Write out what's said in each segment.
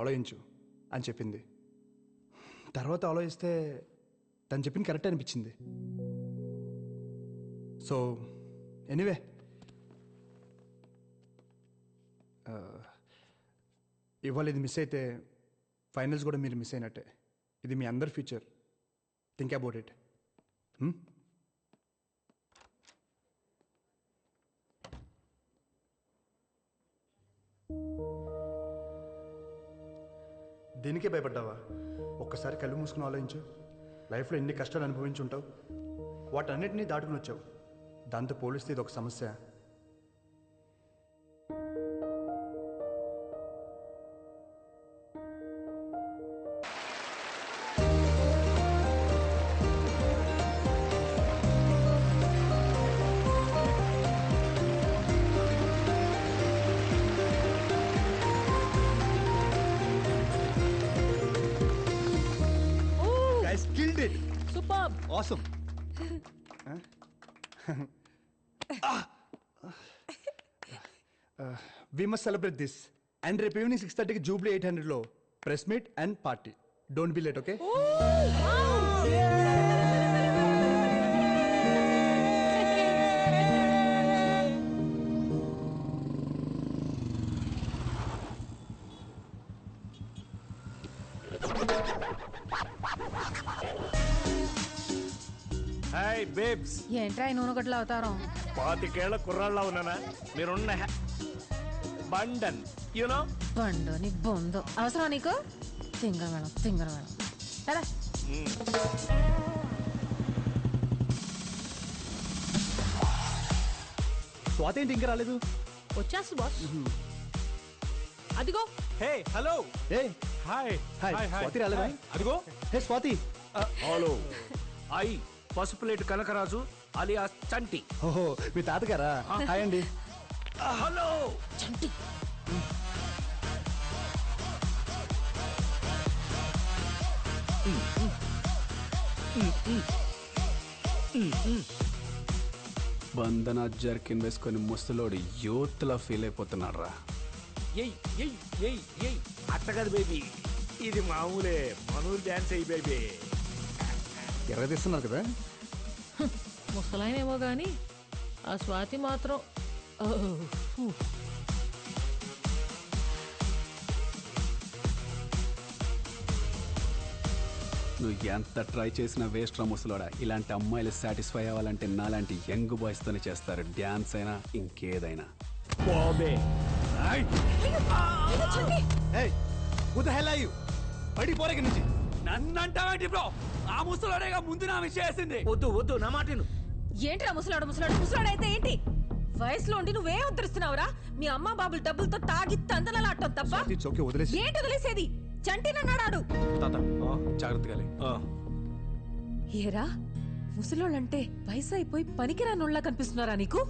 ఆలోచించు అని చెప్పింది. తర్వాత ఆలోచిస్తే తను చెప్పింది కరెక్ట్ అనిపించింది. సో ఎనీవే, ఇవాళ ఇది మిస్ అయితే ఫైనల్స్ కూడా మీరు మిస్ అయినట్టే. ఇది మీ అందరి ఫ్యూచర్. Think about it. దీనికే భయపడ్డావా? ఒక్కసారి కళ్ళు మూసుకుని ఆలోచించు. లైఫ్లో ఎన్ని కష్టాలు అనుభవించి ఉంటావు. వాటన్నిటినీ దాటుకుని వచ్చావు. దాంతో పోలిస్తే ఇది ఒక సమస్య. Superb. Awesome. We must celebrate this. And రేపు ఈవినింగ్ 6:30కి జూబ్లీ 800లో press meet and party. Don't be late, okay? Hi babes. ఏంట్రా నూనె గట్ల అవుతారు? 25 కుర్రాళ్ళ ఉన్నానా? మీరున్న బండన్ యూనో. బండు నీ బొందు అవసరం నీకు? తింగర మేడం కదా. స్వాతి ఏంటి ఇంకా రాలేదు? వచ్చేస్తా బాస్. అదిగో. Hey hello. ఏ హాయ్ హాయ్. స్వాతి రాలేదా? అదిగో. Hey Swathi. Hello. I Pasupuleti Kanakaraju alias Chanti. ఓహో, మీ తాతగారా? హాయ్ అండి. హలో చంటి. బంధన జర్కిన్ వేసుకొని ముసలోడు యూత్ లా ఫీల్ అయిపోతున్నాడు రా. అట్ట కదా బేబీ, ఇది మామూలే. మనూరు డాన్స్ అయ్యి బేబీ. ఎర్ర తీస్తున్నారు కదా? ముసలాయనేమో గాని ఆ స్వాతి మాత్రం నువ్వు ఎంత ట్రై చేసినా వేస్ట్ రా ముసలోడా. ఇలాంటి అమ్మాయిలు సాటిస్ఫై అవ్వాలంటే నాలాంటి యంగ్ బాయ్స్ తోనే చేస్తారు. డ్యాన్స్ అయినా ఇంకేదైనా. పడిపోరే నుంచి. నన్నంటావేంటి బ్రో? ఆ ముసలోడేగా ముందు నా విషయేసింది. వద్దు నా మాటను. ఏంట్రా ముసలాడు అయితే ఏంటి? వయసులో ఉండి నువ్వేం ఉద్ధరిస్తున్నావురా? మీ అమ్మ బాబులు డబ్బులతో తాగి తందనలాడటం తప్ప ఏంటి వదిలేసేది? చంటినన్నాడాడు. జాగ్రత్తగా. ఏరా ముసలోళ్ళంటే వయసు అయిపోయి పనికిరానోళ్ళ కనిపిస్తున్నారా నీకు?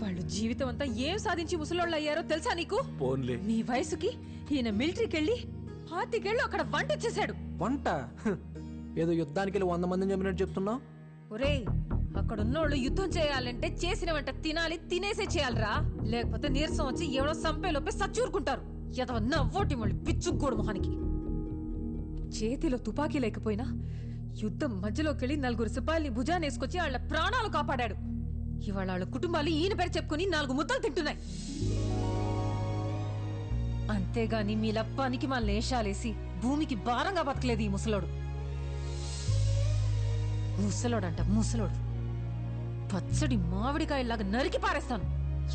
వాళ్ళు జీవితం అంతా ఏం సాధించి ముసలోళ్ళు అయ్యారో తెలుసా నీకు? మీ వయసుకి ఈయన మిలిటరీకి వెళ్ళి 25 ఏళ్ళు అక్కడ వంట చేశాడు. వంట? ఏదో యుద్ధానికి వెళ్ళి 100 మందిని చంపినట్టు చెప్తున్నావు. ఒరేయ్, అక్కడున్నోళ్ళు యుద్ధం చేయాలంటే చేసిన వంట తినాలి, తినేసే చేయాలరా. లేకపోతే నీరసం వచ్చి ఎవడో సంపేలోపే సచ్చూరుకుంటారు. ఎదవ నవ్వోటి మళ్ళీ పిచ్చుకోడు మొహానికి. చేతిలో తుపాకీ లేకపోయినా యుద్ధం మధ్యలోకెళ్ళి 4 సిపాయిల్ని భుజానేసుకొచ్చి వాళ్ళ ప్రాణాలు కాపాడాడు. ఇవాళ వాళ్ళ కుటుంబాలు ఈయన పేరు చెప్పుకుని 4 ముద్దలు తింటున్నాయి. అంతేగాని మీలా పనికి మా లేషాలేసి భూమికి భారంగా బతకలేదు ఈ ముసలోడు. ముసలోడు పచ్చడి మామిడికాయలాగా నరికి పారేస్తాను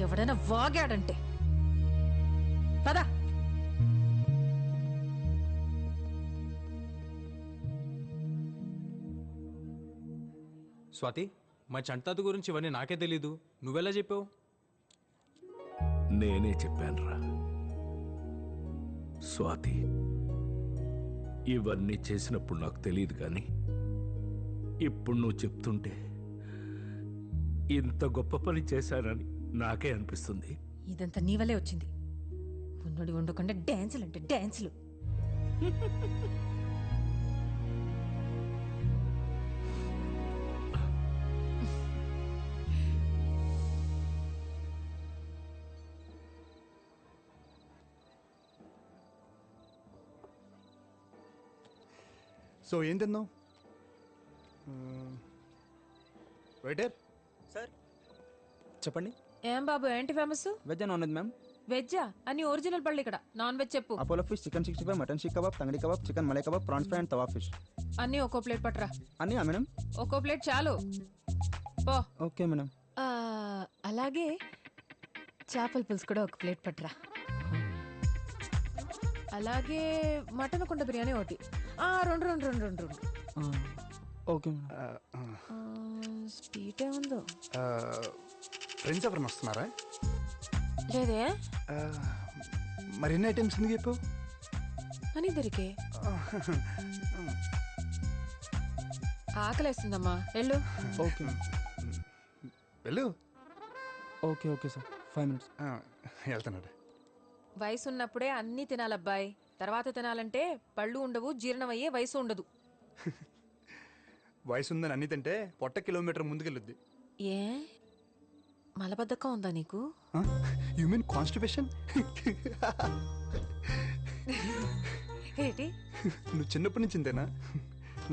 ఎవడైనా వాగాడంటే. పద. స్వాతి, మా చంటాత గురించి ఇవన్నీ నాకే తెలీదు. నువ్వెలా చెప్పావు? నేనే చెప్పానురా స్వాతి. ఇవన్నీ చేసినప్పుడు నాకు తెలియదు కానీ ఇప్పుడు నువ్వు చెప్తుంటే ఇంత గొప్ప పని చేశానని నాకే అనిపిస్తుంది. ఇదంతా నీ వల్లే వచ్చింది. ఉన్నోడి ఉండకుండా డాన్సులు అంటే డాన్సులు. సో ఏం తిందాం? వెయిటర్, సార్ చెప్పండి. ఏం బాబు ఏంటి famous? Veg non veg ma'am. వెజ్జా? అని ఒరిజినల్ పళ్ళు ఇక్కడ. నాన్ వెజ్ చెప్పు. Apollo fish, chicken 65, mutton seekh kebab, tangdi kebab, chicken malai kebab, prawns fry and tawa fish. అన్నీ ఒక్కో ప్లేట్ పట్టరా. అన్నీ మేడం. ఒక్కో ప్లేట్ చాలు. పో. Okay madam. అలాగే చేపల పులుసు కూడా ఒక ప్లేట్ పట్టరా. అలాగే మటన్ కుండ బిర్యానీ ఒకటి. రెండు రెండు రెండు రెండు రెండు. Okay madam. స్వీట్ ఏముందో? ఫ్రెండ్స్ ఎవరైనా వస్తున్నారా? లేదే. మరి ఎన్ని ఐటమ్స్ ఎందుకు చెప్పావు? అని దొరికే ఆకలేస్తుందమ్మా, వెళ్ళు. ఓకే వెళ్ళు. Okay okay sir, 5 minutes. వెళ్తున్నాడు. వయసు ఉన్నప్పుడే అన్నీ తినాలబ్బాయి. తర్వాత తినాలంటే పళ్ళు ఉండవు, జీర్ణమయ్యే వయసు ఉండదు. వయసు ఉందని అన్ని తింటే పొట్ట కిలోమీటర్ ముందుకెళ్ళుద్ది. ఏ మలబద్ధకం ఉందా నీకు? You mean constipation? ఏంటి? నువ్వు చిన్నప్పటి నుంచి ఇంతేనా?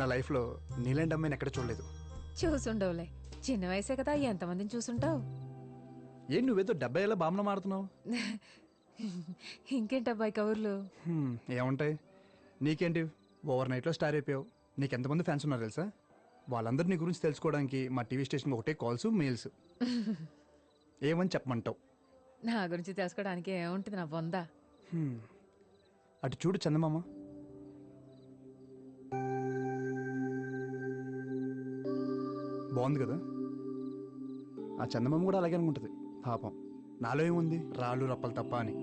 నా లైఫ్లో నీలాంటి అమ్మాయిని ఎక్కడ చూడలేదు. చూసుండవులే, చిన్న వయసే కదా, ఎంతమందిని చూసుంటావు. ఏం నువ్వేదో 70 ఏళ్ళ బామ్మ మారుతున్నావు? ఇంకేంటబ్బాయి కబుర్లు? ఏముంటాయి నీకేంటి, ఓవర్ నైట్లో స్టార్ అయిపోయావు. నీకు ఎంతమంది ఫ్యాన్స్ ఉన్నారు తెలుసా? వాళ్ళందరూ నీ గురించి తెలుసుకోవడానికి మా టీవీ స్టేషన్కి ఒకటే కాల్స్, మెయిల్స్. ఏమని చెప్పమంటావు? నా గురించి తెలుసుకోవడానికి ఏముంటుంది నా బొందా. అటు చూడు చందమామ. బాగుంది కదా? ఆ చందమామ కూడా అలాగే అనుకుంటుంది. పాపం నాలో ఏముంది, రాళ్ళు రప్పలు తప్ప అని.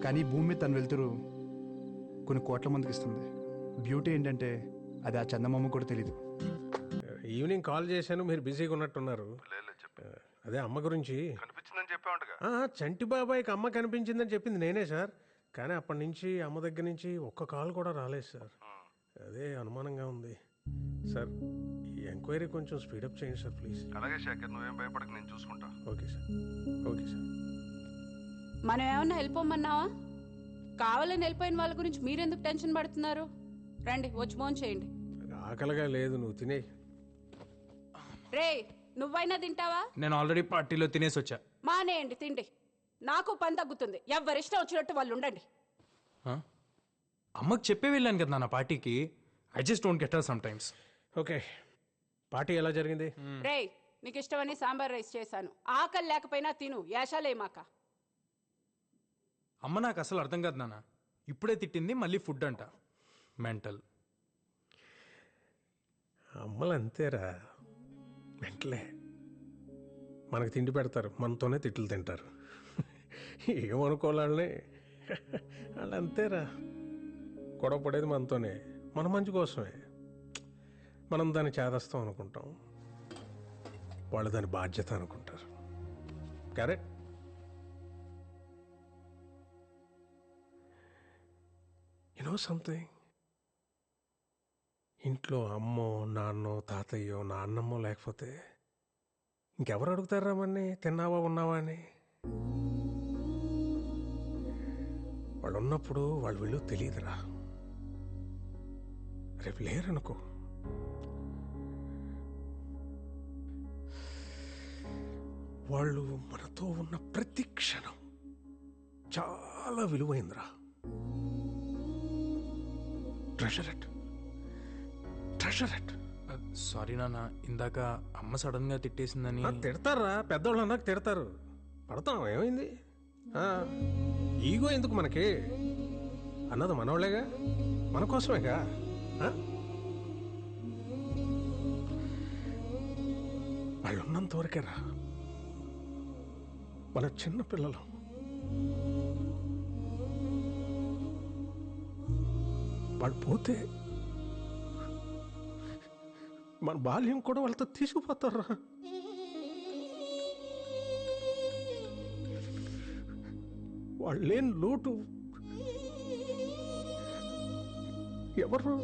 కానీ భూమి మీద తను వెళ్తురు కొన్ని కోట్ల మందికి ఇస్తుంది. బ్యూటీ ఏంటంటే అది ఆ చందమామ కూడా తెలీదు. ఈవినింగ్ కాల్ చేశాను, మీరు బిజీగా ఉన్నట్టున్నారు. అదే అమ్మ గురించి చంటి బాబాయ్కి అమ్మ కనిపించిందని చెప్పింది నేనే సార్. కానీ అప్పటి నుంచి అమ్మ దగ్గర నుంచి ఒక్క కాల్ కూడా రాలేదు సార్. అదే అనుమానంగా ఉంది సార్. ఈ ఎంక్వైరీ కొంచెం స్పీడప్ చేయండి సార్ ప్లీజ్. అలాగే శేఖర్, నువ్వేం భయపడక, నేను చూసుకుంటా. Okay sir. Okay sir. మనం ఏమన్నా వెళ్ళిపోమన్నావా? కావాలని వెళ్ళిపోయిన వాళ్ళ గురించి మీరెందుకు టెన్షన్ పడుతున్నారు? రండి, వచ్చి ఫోన్ చేయండి. ఆకలిగా లేదు, నువ్వు తినే. రే, నువ్వైనా తింటావా? నేను ఆల్రెడీ పార్టీలో తినేసి వచ్చా. మానేయండి తిండి. నాకు పని తగ్గుతుంది. ఎవరిష్టం వచ్చినట్టు వాళ్ళు ఉండండి. అమ్మకి చెప్పే వెళ్ళాను కదా నా పార్టీకి. I just don't get her some times. Okay, party ఎలా జరిగింది? రే, నీకు ఇష్టమని సాంబార్ రైస్ చేశాను. ఆకలి లేకపోయినా తిను, యాషాలేమాక. అమ్మ నాకు అసలు అర్థం కాదు నాన్న. ఇప్పుడే తిట్టింది, మళ్ళీ ఫుడ్ అంట. మెంటల్. అమ్మలు అంతేరా, మెంటలే. మనకు తిండి పెడతారు, మనతోనే తిట్లు తింటారు. ఏమనుకోవాలని వాళ్ళు అంతేరా. గొడవ పడేది మనతోనే, మన మంచి కోసమే. మనం దాన్ని చేదస్తాం అనుకుంటాం, వాళ్ళు దాని బాధ్యత అనుకుంటారు. కరెక్ట్. యు నో సంథింగ్, ఇంట్లో అమ్మో, నాన్నో, తాతయ్యో, నాన్నమ్మో లేకపోతే ఇంకెవరు అడుగుతారా మన్ని తిన్నావా, ఉన్నావా అని? వాళ్ళు ఉన్నప్పుడు వాళ్ళు వీళ్ళు తెలియదురా. రేపు లేరనుకో, వాళ్ళు మనతో ఉన్న ప్రతి క్షణం చాలా విలువైందిరా. Treasure it, treasure it. Sorry నాన్న, ఇందాక అమ్మ సడన్ గా తిట్టేసిందని. తిడతారా, పెద్దవాళ్ళు అన్నాక తిడతారు. పడతాం, ఏమైంది? ఈగో ఎందుకు మనకి? అన్నది మనోళ్ళేగా, మన కోసమేగా. వాళ్ళు ఉన్నంత వరకేరా. మన చిన్న పిల్లలు. వాళ్ళు పోతే మన బాల్యం కూడా వాళ్ళతో తీసుకుపోతారా. వాళ్ళు లేని లోటు ఎవరు?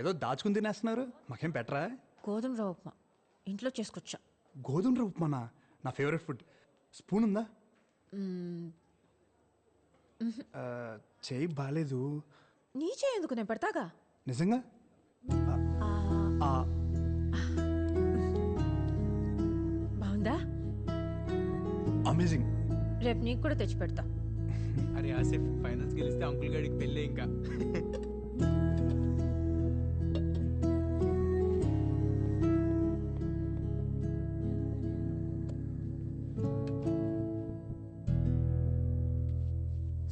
ఏదో దాచుకుని తినేస్తున్నారు, మాకేం పెట్టరా? గోధుమ రవ్వ ఉప్మా ఇంట్లో చేసుకొచ్చా. గోధుమ రవ్వ ఉప్మానా? నా ఫేవరెట్ ఫుడ్. స్పూన్ ఉందా? చేయి బాగాలేదు. నీ చేయి ఎందుకు, నేను పెడతాగా. నిజంగా? బాగుందా? అమేజింగ్. రేపు నీకు కూడా తెచ్చి పెడతా. అరే ఆసిఫ్, ఫైనల్స్ గెలిస్తే అంకుల్ గాడికి పెళ్ళే ఇంకా.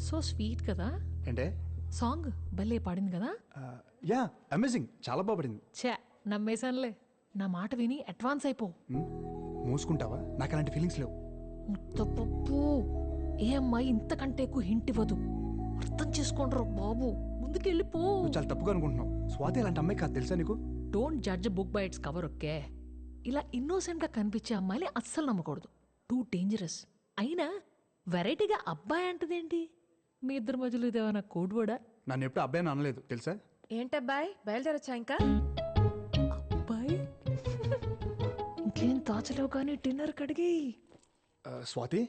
సో స్వీట్ కదా ఏంటే? సాంగ్ భలే పాడింది కదా. Yeah, amazing. చాలా బాగుపడింది. ఛే, నమ్మేశానులే. నా మాట విని అడ్వాన్స్ అయిపో. మూసుకుంటావా? నాకు అలాంటి ఫీలింగ్స్ లేవు. ముత్తపప్పు, ఏ అమ్మాయి ఇంతకంటే ఎక్కువ హింట్ ఇవ్వదు. అర్థం చేసుకోండ్రా బాబు, ముందుకెళ్ళిపో. నువ్వు చాలా తప్పుగా అనుకుంటున్నావు. స్వాతి అలాంటి అమ్మాయి కాదు, తెలుసా నీకు? Don't judge book by its cover, okay? ఇలా ఇన్నోసెంట్ గా కనిపించే అమ్మాయిని అస్సలు నమ్మకూడదు. Too dangerous. అయినా వెరైటీగా అబ్బాయి అంటదేంటి? మీ ఇద్దరి మధ్యలో ఇదేమన్నా కోడ్ వర్డా? నన్ను ఎప్పుడు అబ్బాయి అని అనలేదు, తెలుసా? ఏంటబ్బాయి, బయలుదేరొచ్చా ఇంకా? అబ్బాయి ఇంకేం దాచలేవు కానీ డిన్నర్ కడిగి. Swathi,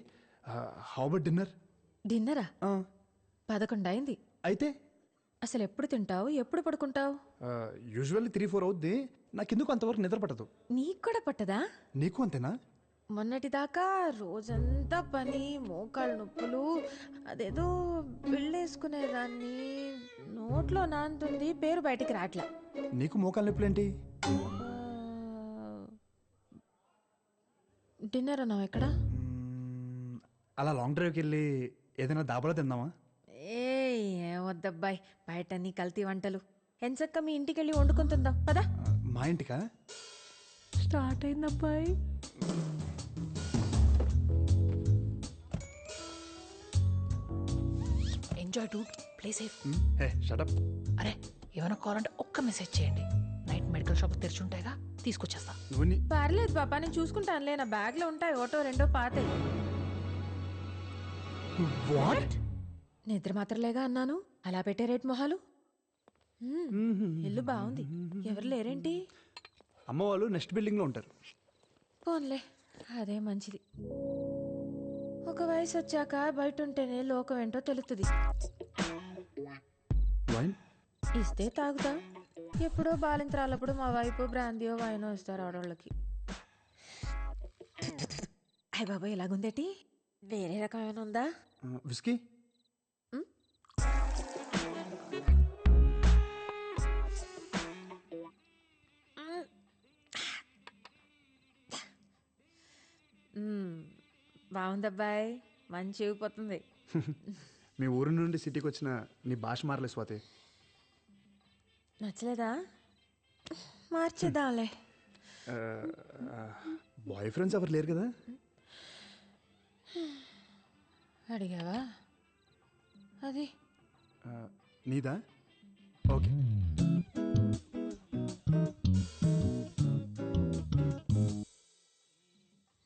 how about dinner? డిన్నరా? 11 అయింది. అయితే అసలు ఎప్పుడు తింటావు, ఎప్పుడు పడుకుంటావు? యూజువల్లీ 3-4 అవుద్ది. నాకెందుకు అంతవరకు నిద్ర పట్టదు. నీకు కూడా పట్టదా? నీకు అంతేనా? మొన్నటిదాకా రోజంతా పని, మోకాళ్ళ నొప్పులు, అదేదో బిళ్ళేసుకునేదాన్ని, నోట్లో నాంతుంది, పేరు బయటికి రాట్లా. నీకు మోకాలు నొప్పులేంటి? డిన్నర్ అన్నావు ఎక్కడ? అలా లాంగ్ డ్రైవ్కి వెళ్ళి ఏదైనా దాబాలో తిందామా? ఏం వద్దబ్బాయి, బయట నీ కల్తీ వంటలు. ఎంచక్క మీ ఇంటికి వెళ్ళి వండుకొని తిందాం పదా. మా ఇంటికా? స్టార్ట్ అయింది అబ్బాయి. Enjoy dude, play safe. Hey shut up. అరే, ఏమైనా కావాలంటే ఒక్క మెసేజ్ చేయండి. నైట్ మెడికల్ షాప్ తెరిచి ఉంటాయిగా, తీసుకొచ్చేస్తా. నువ్వు పర్లేదు పాపా, నేను చూసుకుంటానులే. నా బ్యాగ్ లో ఉంటాయి, ఒకటో రెండో పాతే. వాట్? నిద్ర మాత్రలేగా అన్నాను, అలా పెట్టే రేట్ మొహాలు. ఇల్లు బాగుంది, ఎవరు లేరేంటి? అమ్మ వాళ్ళు నెక్స్ట్ బిల్డింగ్ లో ఉంటారు. పోన్లే, అదే మంచిది. ఒక వయసు వచ్చాక బయట ఉంటేనే లోకం ఏంటో తెలుస్తుంది. వైన్ ఇస్తే తాగుతాం. ఎప్పుడో బాలింతరాలప్పుడు మా వైపు బ్రాందియో వైనో ఇస్తారు ఆడవాళ్ళకి. అయ్య బాబాయ్, ఎలాగుందేటి? వేరే రకమైన ఉందా? విస్కీ? బాగుందబ్బాయి, మంచి ఊగిపోతుంది. మీ ఊరి నుండి సిటీకి వచ్చిన నీ భాష మారలే స్వాతి. నచ్చలేదా? మార్చేద్దాంలే. బాయ్ ఫ్రెండ్స్ ఎవరు లేరు కదా? అడిగావా? అది నీదా? ఓకే.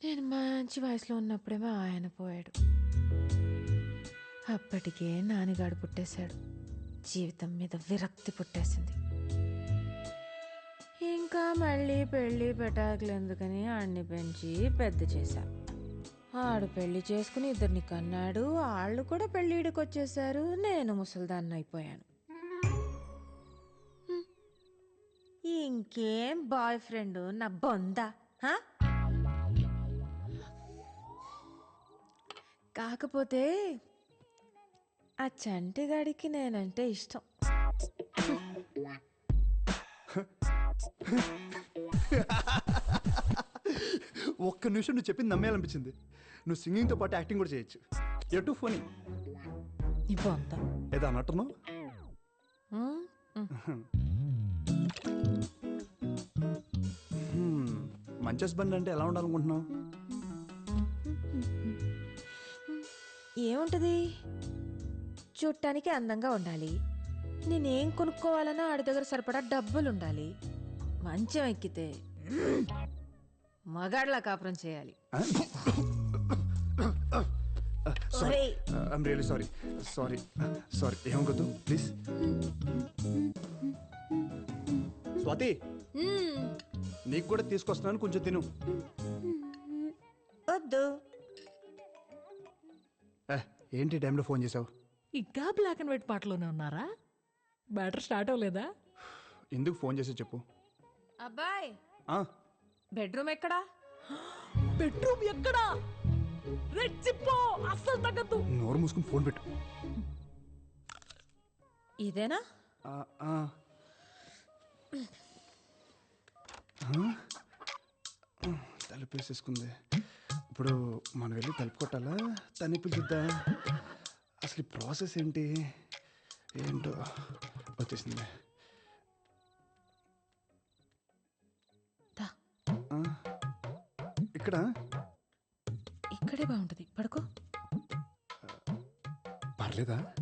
నేను మంచి వయసులో ఉన్నప్పుడేమో ఆయన పోయాడు. అప్పటికే నాన్నగాడు పుట్టేశాడు. జీవితం మీద విరక్తి పుట్టేసింది. ఇంకా మళ్ళీ పెళ్ళి పెటాకులు ఎందుకని ఆడిని పెంచి పెద్ద చేశా. ఆడు పెళ్లి చేసుకుని 2 కన్నాడు. వాళ్ళు కూడా పెళ్ళిడికి వచ్చేసారు. నేను ముసల్దాన్ని అయిపోయాను. ఇంకేం బాయ్ ఫ్రెండ్ నా బొందా? కాకపోతే ఆ చంటిగాడికి నేనంటే ఇష్టం. ఒక్క నిమిషం నువ్వు చెప్పింది నమ్మేయాలనిపించింది. నువ్వు సింగింగ్తో పాటు యాక్టింగ్ కూడా చేయొచ్చు. ఎటు ఫోనీ నీ బొందా ఏదో అన్నట్టున్నావు. మంచి హస్బెండ్ అంటే ఎలా ఉండాలనుకుంటున్నావు? ఏముంటది, చూడటానికి అందంగా ఉండాలి. నేనేం కొనుక్కోవాలన్నా ఆడి దగ్గర సరిపడా డబ్బులు ఉండాలి. మంచం ఎక్కితే మగాడ్లా కాపురం చేయాలి. I'm really sorry. సారీ ఏమనుకోద్దు ప్లీజ్. స్వాతి, నీకు కూడా తీసుకొస్తున్నాను, కొంచెం తిను. వద్దు. ఏంటి టైంలో ఫోన్ చేసావు? ఇంకా బ్లాక్ అండ్ వైట్ పాటలోనే ఉన్నారా? బ్యాటర్ స్టార్ట్ అవ్వలేదా? ఎందుకు ఫోన్ చేసి చెప్పు. అబ్బాయ్ ఆ, బెడ్రూమ్ ఎక్కడా? బెడ్రూమ్ ఎక్కడా? రెచ్చిపో, అస్సలు తగ్గద్దు. నోరు మూసుకుని ఫోన్ పెట్టు. ఇదేనా? ఆ, ఆ. ఆ? తలుపు వేసేసుకుంది. ఇప్పుడు మనం వెళ్ళి తలుపు కొట్టాలా, తన్ని పిలుచుద్దా? అసలు ఈ ప్రాసెస్ ఏంటి? ఏంటో వచ్చేసింది. ఆ? ఇక్కడ ఇక్కడే బాగుంటది, పడుకో. పర్లేదా?